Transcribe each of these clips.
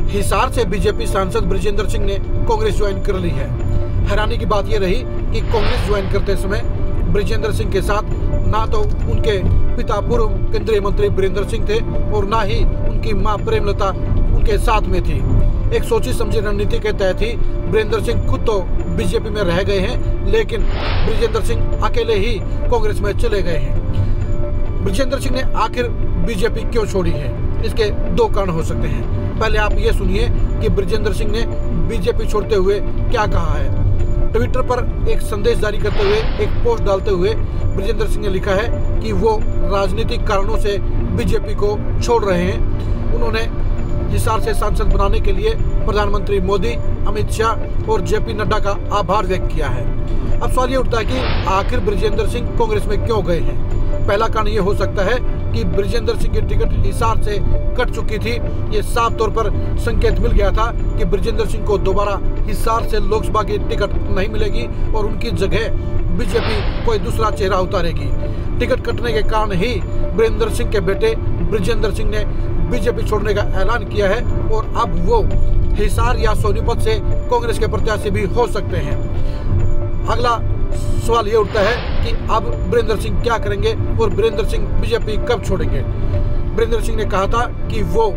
हिसार से बीजेपी सांसद ब्रिजेंद्र सिंह ने कांग्रेस ज्वाइन कर ली है। हैरानी की बात यह रही कि कांग्रेस ज्वाइन करते समय ब्रिजेंद्र सिंह के साथ ना तो उनके पिता पूर्व केंद्रीय मंत्री वीरेंद्र सिंह थे और ना ही उनकी मां प्रेमलता उनके साथ में थी। एक सोची समझी रणनीति के तहत ही वीरेंद्र सिंह खुद तो बीजेपी में रह गए हैं, लेकिन ब्रिजेंद्र सिंह अकेले ही कांग्रेस में चले गए हैं। ब्रिजेंद्र सिंह ने आखिर बीजेपी क्यों छोड़ी है, इसके दो कारण हो सकते हैं। पहले आप ये सुनिए कि ब्रिजेंद्र सिंह ने बीजेपी छोड़ते हुए क्या कहा है। ट्विटर पर एक संदेश जारी करते हुए, एक पोस्ट डालते हुए ब्रिजेंद्र सिंह ने लिखा है कि वो राजनीतिक कारणों से बीजेपी को छोड़ रहे हैं। उन्होंने हिसार से सांसद बनाने के लिए प्रधानमंत्री मोदी, अमित शाह और जेपी नड्डा का आभार व्यक्त किया है। अब सवाल ये उठता है कि आखिर ब्रिजेंद्र सिंह कांग्रेस में क्यों गए हैं। पहला कारण ये हो सकता है कि ब्रिजेंद्र सिंह की टिकट हिसार से कट चुकी थी। ये साफ तौर पर संकेत मिल गया था कि ब्रिजेंद्र सिंह को दोबारा हिसार से लोकसभा की टिकट नहीं मिलेगी और उनकी जगह बीजेपी कोई दूसरा चेहरा उतारेगी। टिकट कटने के कारण ही वीरेंद्र सिंह के बेटे ब्रिजेंद्र सिंह ने बीजेपी छोड़ने का ऐलान किया है और अब वो हिसार या सोनीपत से कांग्रेस के प्रत्याशी भी हो सकते हैं। अगला सवाल ये उठता है कि अब वीरेंद्र सिंह क्या करेंगे और वीरेंद्र सिंह बीजेपी कब छोड़ेंगे। वीरेंद्र सिंह ने कहा था कि वो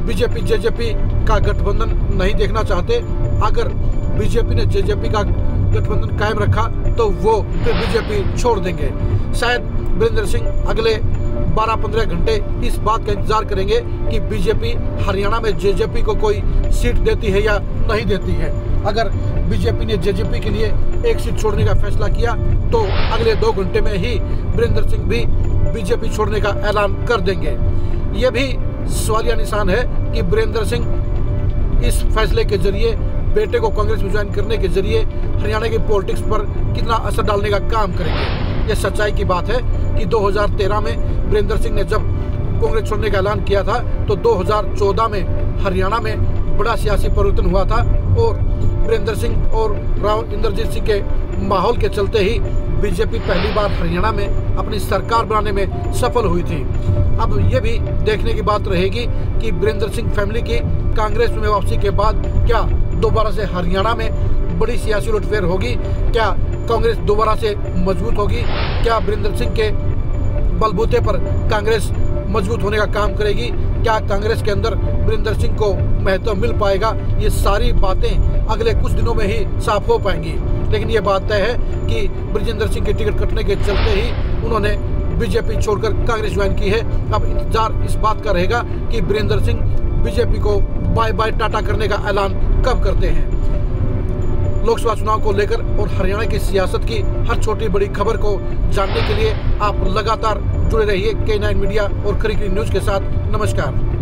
बीजेपी जेजेपी का गठबंधन नहीं देखना चाहते। अगर बीजेपी ने जेजेपी का गठबंधन कायम रखा तो वो फिर बीजेपी छोड़ देंगे। शायद वीरेंद्र सिंह अगले 12-15 घंटे इस बात का इंतजार करेंगे कि बीजेपी हरियाणा में जेजेपी को कोई सीट देती है या नहीं देती है। अगर बीजेपी ने जेजेपी के लिए एक सीट छोड़ने का फैसला किया तो अगले 2 घंटे में ही वीरेंद्र सिंह भी बीजेपी छोड़ने का ऐलान कर देंगे। ये भी सवालिया निशान है कि वीरेंद्र सिंह इस फैसले के जरिए बेटे को कांग्रेस में ज्वाइन करने के जरिए हरियाणा की पॉलिटिक्स पर कितना असर डालने का काम करेंगे। यह सच्चाई की बात है कि 2013 में वीरेंद्र सिंह ने जब कांग्रेस छोड़ने का ऐलान किया था तो 2014 में हरियाणा में बड़ा सियासी परिवर्तन हुआ था और वीरेंद्र सिंह और राव इंद्रजीत सिंह के माहौल के चलते ही बीजेपी पहली बार हरियाणा में अपनी सरकार बनाने में सफल हुई थी। अब ये भी देखने की बात रहेगी कि वीरेंद्र सिंह फैमिली की कांग्रेस में वापसी के बाद क्या दोबारा से हरियाणा में बड़ी सियासी उलटफेर होगी, क्या कांग्रेस दोबारा से मजबूत होगी, क्या वीरेंद्र सिंह के बलबूते पर कांग्रेस मजबूत होने का काम करेगी, क्या कांग्रेस के अंदर वीरेंद्र सिंह को महत्व मिल पाएगा। ये सारी बातें अगले कुछ दिनों में ही साफ हो पाएंगी। लेकिन ये बात तय है कि ब्रिजेंद्र सिंह की टिकट कटने के चलते ही उन्होंने बीजेपी छोड़कर कांग्रेस ज्वाइन की है। अब इंतजार इस बात का रहेगा कि वीरेंद्र सिंह बीजेपी को बाय बाय टाटा करने का ऐलान कब करते हैं। लोकसभा चुनाव को लेकर और हरियाणा की सियासत की हर छोटी बड़ी खबर को जानने के लिए आप लगातार जुड़े रहिए K9 मीडिया और खरी खरी न्यूज के साथ। नमस्कार।